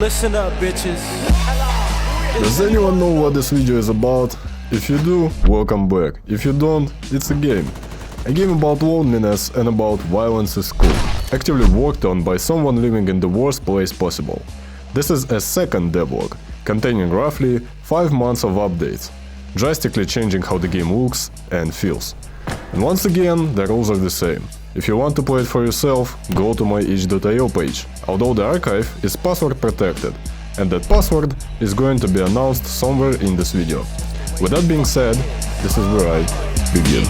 Listen up, bitches. Does anyone know what this video is about? If you do, welcome back. If you don't, it's a game. A game about loneliness and about violence is cool. Actively worked on by someone living in the worst place possible. This is a second devlog, containing roughly 5 months of updates, drastically changing how the game looks and feels. And once again, the rules are the same. If you want to play it for yourself, go to my itch.io page, although the archive is password protected, and that password is going to be announced somewhere in this video. With that being said, this is where I begin.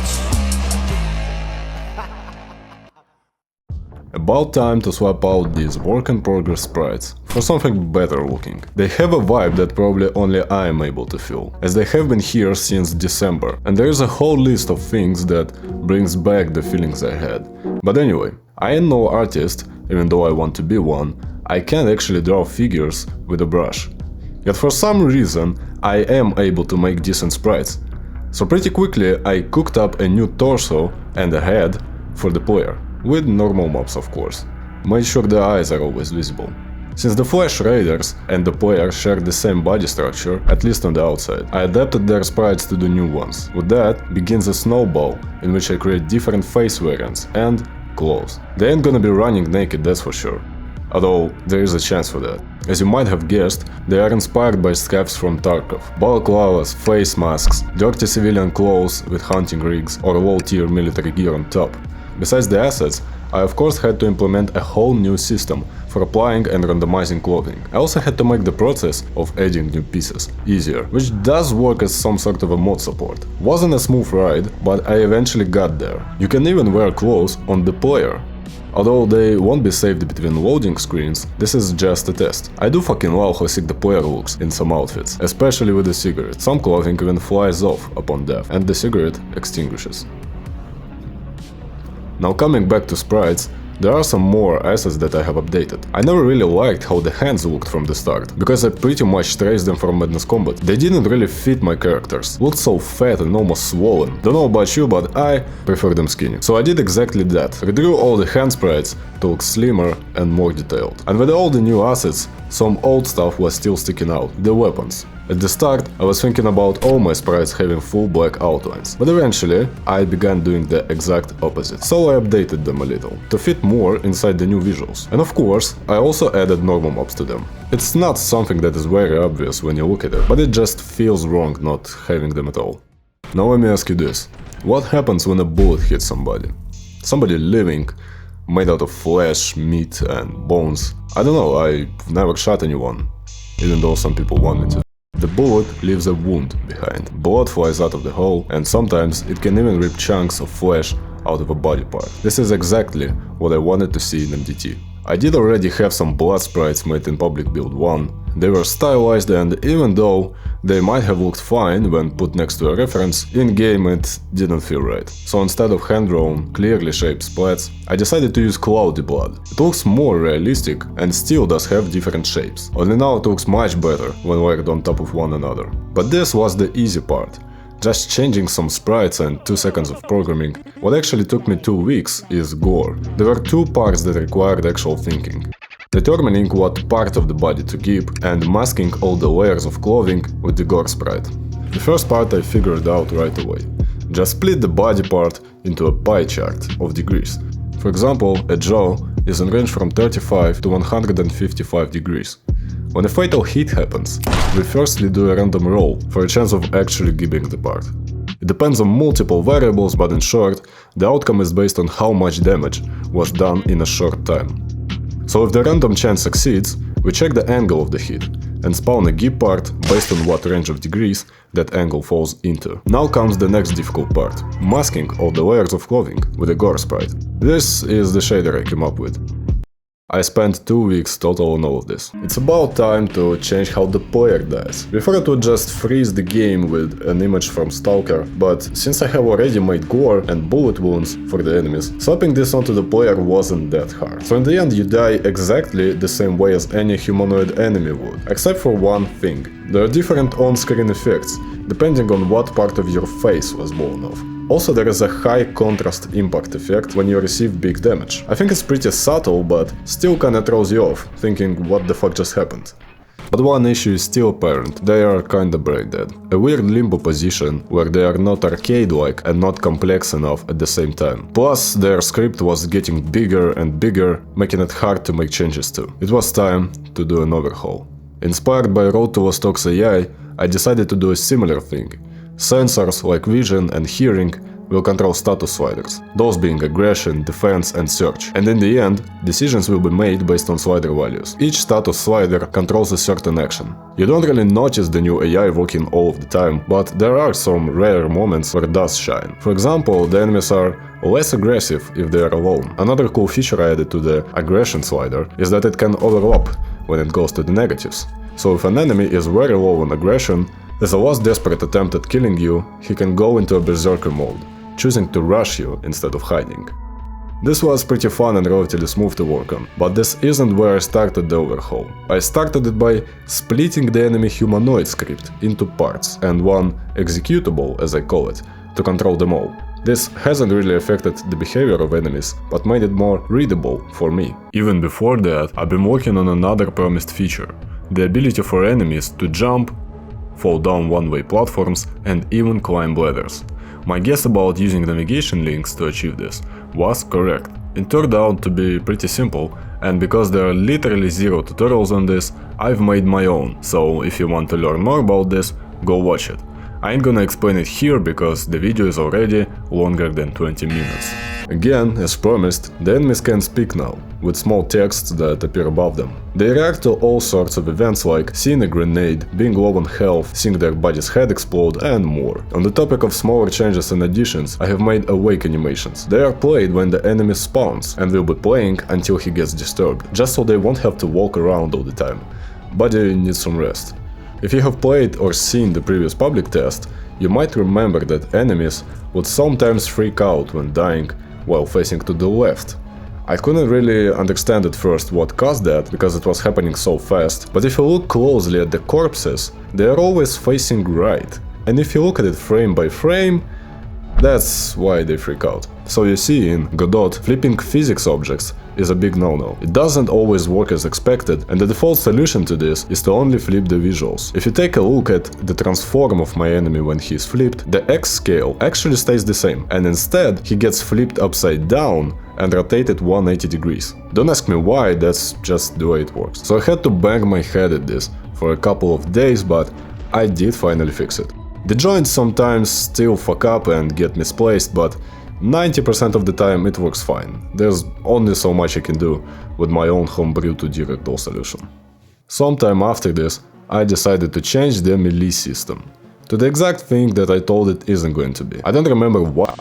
About time to swap out these work-in-progress sprites for something better looking. They have a vibe that probably only I am able to feel, as they have been here since December, and there is a whole list of things that brings back the feelings I had. But anyway, I am no artist, even though I want to be one. I can't actually draw figures with a brush. Yet for some reason, I am able to make decent sprites. So pretty quickly I cooked up a new torso and a head for the player. With normal mobs, of course. Made sure the eyes are always visible. Since the Flash Raiders and the player share the same body structure, at least on the outside, I adapted their sprites to the new ones. With that begins a snowball, in which I create different face variants and clothes. They ain't gonna be running naked, that's for sure. Although there is a chance for that. As you might have guessed, they are inspired by scarves from Tarkov, balaclavas, face masks, dirty civilian clothes with hunting rigs or low-tier military gear on top. Besides the assets, I of course had to implement a whole new system for applying and randomizing clothing. I also had to make the process of adding new pieces easier, which does work as some sort of a mod support. Wasn't a smooth ride, but I eventually got there. You can even wear clothes on the player. Although they won't be saved between loading screens, this is just a test. I do fucking love how sick the player looks in some outfits, especially with the cigarette. Some clothing even flies off upon death, and the cigarette extinguishes. Now coming back to sprites, there are some more assets that I have updated. I never really liked how the hands looked from the start, because I pretty much traced them from Madness Combat. They didn't really fit my characters, looked so fat and almost swollen. Don't know about you, but I prefer them skinny. So I did exactly that, redrew all the hand sprites to look slimmer and more detailed. And with all the new assets, some old stuff was still sticking out, the weapons. At the start, I was thinking about all my sprites having full black outlines, but eventually I began doing the exact opposite, so I updated them a little, to fit more inside the new visuals. And of course, I also added normal mobs to them. It's not something that is very obvious when you look at it, but it just feels wrong not having them at all. Now let me ask you this, what happens when a bullet hits somebody? Somebody living, made out of flesh, meat and bones. I don't know, I've never shot anyone, even though some people want me to. The bullet leaves a wound behind, blood flies out of the hole, and sometimes it can even rip chunks of flesh out of a body part. This is exactly what I wanted to see in MDT. I did already have some blood sprites made in public build 1. They were stylized, and even though they might have looked fine when put next to a reference, in-game it didn't feel right. So instead of hand-drawn, clearly shaped splats, I decided to use cloudy blood. It looks more realistic and still does have different shapes, only now it looks much better when layered on top of one another. But this was the easy part. Just changing some sprites and 2 seconds of programming. What actually took me 2 weeks is Gore. There were 2 parts that required actual thinking. Determining what part of the body to keep and masking all the layers of clothing with the Gore sprite. The first part I figured out right away. Just split the body part into a pie chart of degrees. For example, a jaw is in range from 35 to 155 degrees. When a fatal hit happens, we firstly do a random roll for a chance of actually giving the part. It depends on multiple variables, but in short, the outcome is based on how much damage was done in a short time. So if the random chance succeeds, we check the angle of the hit and spawn a give part based on what range of degrees that angle falls into. Now comes the next difficult part, masking all the layers of clothing with a Gore sprite. This is the shader I came up with. I spent 2 weeks total on all of this. It's about time to change how the player dies. Before it would just freeze the game with an image from Stalker, but since I have already made gore and bullet wounds for the enemies, swapping this onto the player wasn't that hard. So in the end you die exactly the same way as any humanoid enemy would, except for one thing. There are different on-screen effects, depending on what part of your face was blown off. Also, there is a high contrast impact effect when you receive big damage. I think it's pretty subtle, but still kinda throws you off, thinking what the fuck just happened. But one issue is still apparent, they are kinda brain dead. A weird limbo position where they are not arcade-like and not complex enough at the same time. Plus, their script was getting bigger and bigger, making it hard to make changes to. It was time to do an overhaul. Inspired by Road to Vostok's AI, I decided to do a similar thing. Sensors like vision and hearing will control status sliders, those being aggression, defense and search. And in the end, decisions will be made based on slider values. Each status slider controls a certain action. You don't really notice the new AI working all of the time, but there are some rare moments where it does shine. For example, the enemies are less aggressive if they are alone. Another cool feature I added to the aggression slider is that it can overlap when it goes to the negatives. So if an enemy is very low on aggression, as a last desperate attempt at killing you, he can go into a berserker mode, choosing to rush you instead of hiding. This was pretty fun and relatively smooth to work on, but this isn't where I started the overhaul. I started it by splitting the enemy humanoid script into parts and one executable, as I call it, to control them all. This hasn't really affected the behavior of enemies, but made it more readable for me. Even before that, I've been working on another promised feature, the ability for enemies to jump, fall down one-way platforms and even climb ladders. My guess about using navigation links to achieve this was correct. It turned out to be pretty simple, and because there are literally zero tutorials on this, I've made my own, so if you want to learn more about this, go watch it. I ain't gonna explain it here because the video is already longer than 20 minutes. Again, as promised, the enemies can speak now, with small texts that appear above them. They react to all sorts of events like seeing a grenade, being low on health, seeing their body's head explode, and more. On the topic of smaller changes and additions, I have made awake animations. They are played when the enemy spawns, and will be playing until he gets disturbed, just so they won't have to walk around all the time. Body needs some rest. If you have played or seen the previous public test, you might remember that enemies would sometimes freak out when dying while facing to the left. I couldn't really understand at first what caused that, because it was happening so fast, but if you look closely at the corpses, they are always facing right. And if you look at it frame by frame, that's why they freak out. So you see, in Godot, flipping physics objects is a big no-no. It doesn't always work as expected, and the default solution to this is to only flip the visuals. If you take a look at the transform of my enemy when he is flipped, the X scale actually stays the same, and instead he gets flipped upside down and rotated 180 degrees. Don't ask me why, that's just the way it works. So I had to bang my head at this for a couple of days, but I did finally fix it. The joints sometimes still fuck up and get misplaced, but 90% of the time it works fine. There's only so much I can do with my own homebrew 2D ragdoll solution. Sometime after this, I decided to change the melee system to the exact thing that I told it isn't going to be. I don't remember why.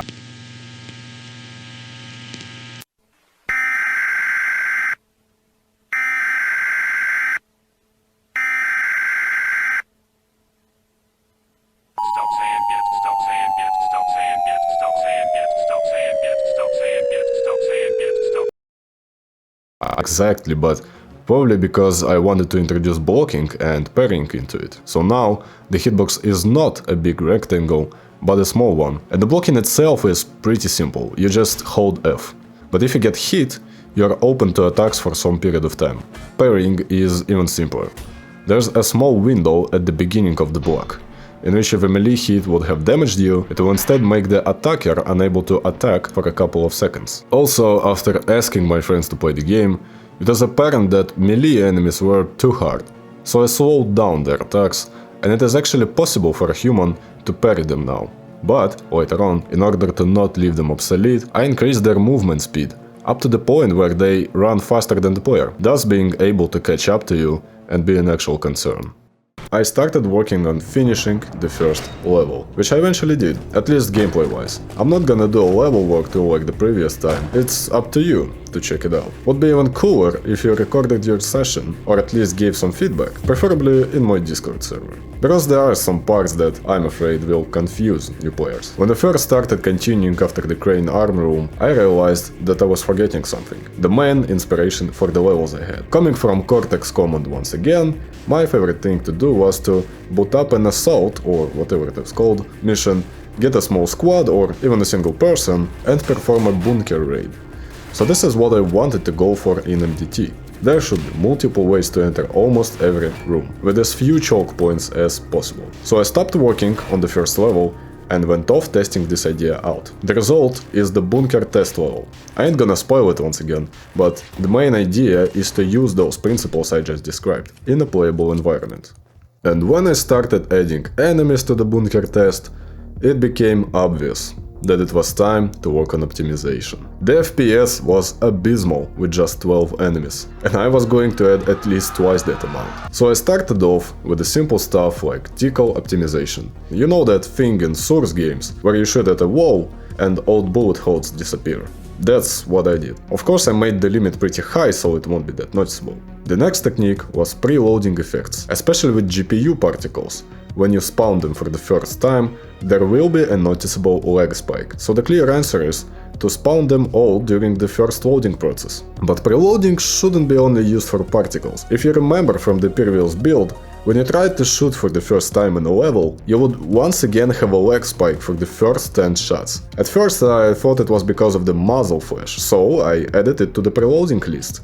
Exactly, but probably because I wanted to introduce blocking and parrying into it. So now the hitbox is not a big rectangle, but a small one. And the blocking itself is pretty simple, you just hold F. But if you get hit, you are open to attacks for some period of time. Parrying is even simpler. There's a small window at the beginning of the block, in which if a melee hit would have damaged you, it will instead make the attacker unable to attack for a couple of seconds. Also, after asking my friends to play the game, it was apparent that melee enemies were too hard, so I slowed down their attacks, and it is actually possible for a human to parry them now. But, later on, in order to not leave them obsolete, I increased their movement speed, up to the point where they run faster than the player, thus being able to catch up to you and be an actual concern. I started working on finishing the first level, which I eventually did, at least gameplay-wise. I'm not gonna do a level walkthrough like the previous time, it's up to you to check it out. Would be even cooler if you recorded your session, or at least gave some feedback, preferably in my Discord server. Because there are some parts that I'm afraid will confuse new players. When I first started continuing after the crane arm room, I realized that I was forgetting something. The main inspiration for the levels I had. Coming from Cortex Command once again, my favorite thing to do was to boot up an assault, or whatever it is called, mission get a small squad or even a single person, and perform a bunker raid. So this is what I wanted to go for in MDT. There should be multiple ways to enter almost every room, with as few choke points as possible. So I stopped working on the first level and went off testing this idea out. The result is the bunker test level. I ain't gonna spoil it once again, but the main idea is to use those principles I just described in a playable environment. And when I started adding enemies to the bunker test, it became obvious that it was time to work on optimization. The FPS was abysmal with just 12 enemies, and I was going to add at least twice that amount. So I started off with the simple stuff like tickle optimization. You know that thing in Source games, where you shoot at a wall and old bullet holes disappear. That's what I did. Of course I made the limit pretty high so it won't be that noticeable. The next technique was preloading effects, especially with GPU particles. When you spawn them for the first time, there will be a noticeable lag spike, so the clear answer is to spawn them all during the first loading process. But preloading shouldn't be only used for particles. If you remember from the previous build, when you tried to shoot for the first time in a level, you would once again have a lag spike for the first 10 shots. At first I thought it was because of the muzzle flash, so I added it to the preloading list.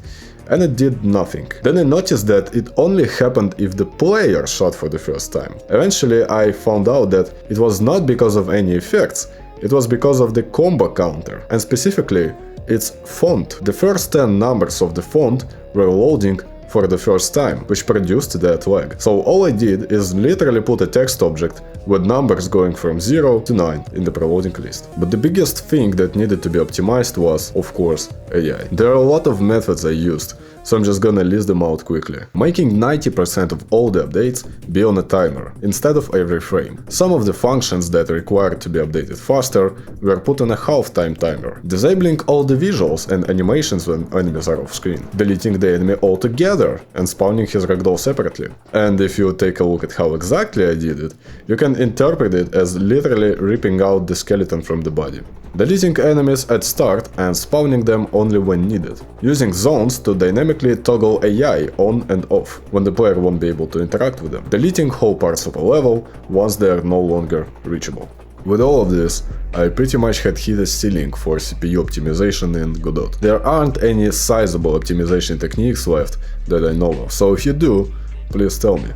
And it did nothing. Then I noticed that it only happened if the player shot for the first time. Eventually I found out that it was not because of any effects, it was because of the combo counter, and specifically its font. The first 10 numbers of the font were loading for the first time, which produced that lag. So all I did is literally put a text object with numbers going from 0 to 9 in the preloading list. But the biggest thing that needed to be optimized was, of course, AI. There are a lot of methods I used, so I'm just gonna list them out quickly. Making 90% of all the updates be on a timer, instead of every frame. Some of the functions that required to be updated faster were put on a half-time timer. Disabling all the visuals and animations when enemies are off screen. Deleting the enemy altogether and spawning his ragdoll separately. And if you take a look at how exactly I did it, you can interpret it as literally ripping out the skeleton from the body. Deleting enemies at start and spawning them only when needed. Using zones to dynamically toggle AI on and off when the player won't be able to interact with them. Deleting whole parts of a level once they are no longer reachable. With all of this, I pretty much had hit a ceiling for CPU optimization in Godot. There aren't any sizable optimization techniques left that I know of, so if you do, please tell me.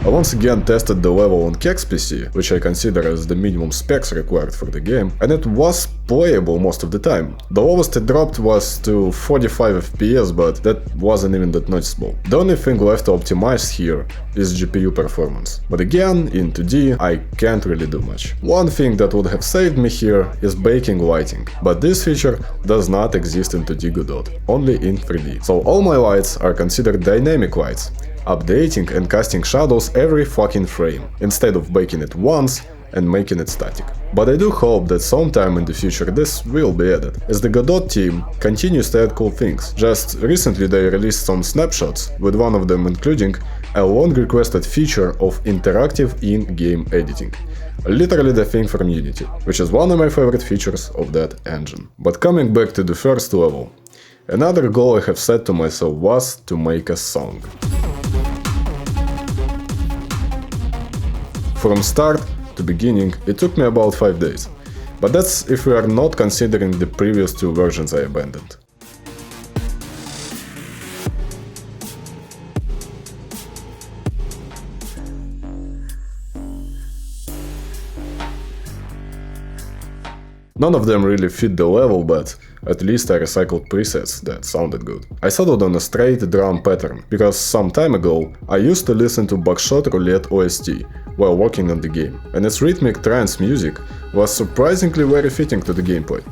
I once again tested the level on Kex PC, which I consider as the minimum specs required for the game, and it was playable most of the time. The lowest it dropped was to 45 FPS, but that wasn't even that noticeable. The only thing left to optimize here is GPU performance. But again, in 2D, I can't really do much. One thing that would have saved me here is baking lighting, but this feature does not exist in 2D Godot, only in 3D. So all my lights are considered dynamic lights, updating and casting shadows every fucking frame, instead of baking it once and making it static. But I do hope that sometime in the future this will be added, as the Godot team continues to add cool things. Just recently they released some snapshots, with one of them including a long requested feature of interactive in-game editing. Literally the thing from Unity, which is one of my favorite features of that engine. But coming back to the first level, another goal I have set to myself was to make a song. From start to beginning, it took me about 5 days, but that's if we are not considering the previous 2 versions I abandoned. None of them really fit the level, but at least I recycled presets that sounded good. I settled on a straight drum pattern, because some time ago I used to listen to Buckshot Roulette OST while working on the game, and its rhythmic trance music was surprisingly very fitting to the gameplay.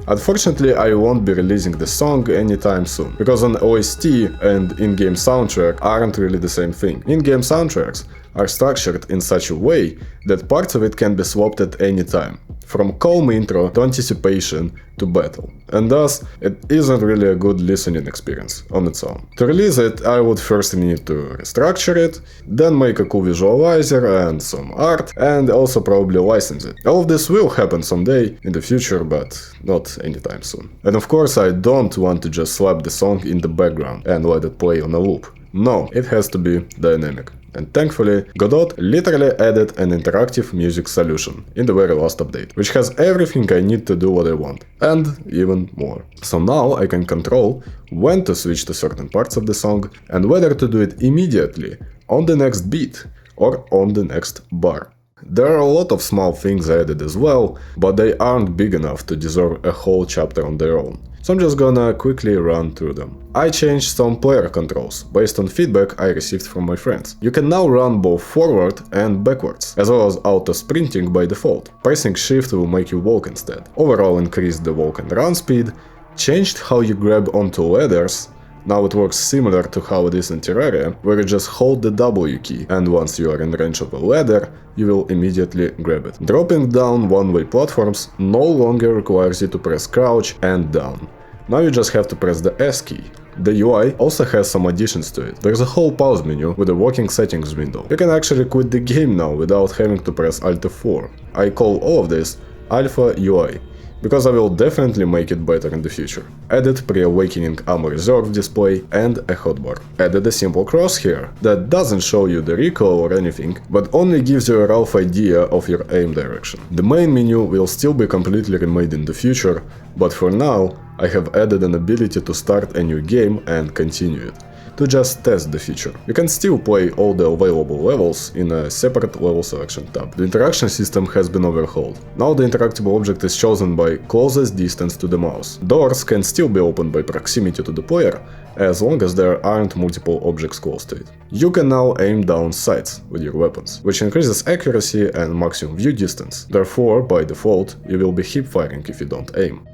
Unfortunately, I won't be releasing the song anytime soon, because an OST and in-game soundtrack aren't really the same thing. In-game soundtracks are structured in such a way that parts of it can be swapped at any time, from calm intro to anticipation to battle, and thus it isn't really a good listening experience on its own. To release it, I would first need to restructure it, then make a cool visualizer and some art, and also probably license it. All of this will happen someday in the future, but not anytime soon. And of course I don't want to just slap the song in the background and let it play on a loop. No, it has to be dynamic. And thankfully, Godot literally added an interactive music solution in the very last update, which has everything I need to do what I want, and even more. So now I can control when to switch to certain parts of the song and whether to do it immediately, on the next beat, or on the next bar. There are a lot of small things added as well, but they aren't big enough to deserve a whole chapter on their own. So I'm just gonna quickly run through them. I changed some player controls, based on feedback I received from my friends. You can now run both forward and backwards, as well as auto sprinting by default. Pressing shift will make you walk instead. Overall increased the walk and run speed, changed how you grab onto ladders. Now it works similar to how it is in Terraria, where you just hold the W key, and once you are in range of a ladder, you will immediately grab it. Dropping down one-way platforms no longer requires you to press crouch and down. Now you just have to press the S key. The UI also has some additions to it. There's a whole pause menu with a working settings window. You can actually quit the game now without having to press Alt F4. I call all of this Alpha UI, because I will definitely make it better in the future. Added pre-awakening ammo reserve display and a hotbar. Added a simple crosshair that doesn't show you the recoil or anything, but only gives you a rough idea of your aim direction. The main menu will still be completely remade in the future, but for now I have added an ability to start a new game and continue it, to just test the feature. You can still play all the available levels in a separate level selection tab. The interaction system has been overhauled. Now the interactable object is chosen by closest distance to the mouse. Doors can still be opened by proximity to the player, as long as there aren't multiple objects close to it. You can now aim down sights with your weapons, which increases accuracy and maximum view distance. Therefore, by default, you will be hip firing if you don't aim.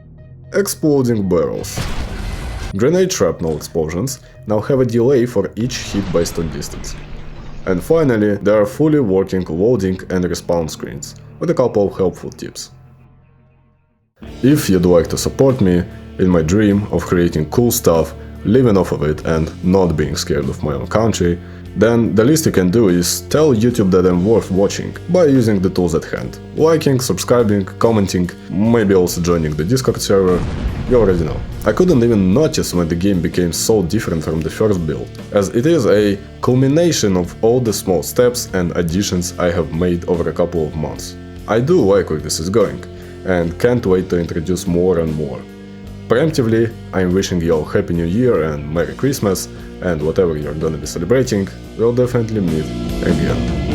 Exploding barrels. Grenade shrapnel explosions now have a delay for each hit based on distance. And finally, there are fully working loading and respawn screens, with a couple of helpful tips. If you'd like to support me in my dream of creating cool stuff, living off of it and not being scared of my own country, then the least you can do is tell YouTube that I'm worth watching by using the tools at hand. Liking, subscribing, commenting, maybe also joining the Discord server, you already know. I couldn't even notice when the game became so different from the first build, as it is a culmination of all the small steps and additions I have made over a couple of months. I do like where this is going, and can't wait to introduce more and more. Preemptively, I'm wishing you all Happy New Year and Merry Christmas, and whatever you're gonna be celebrating, we'll definitely meet again.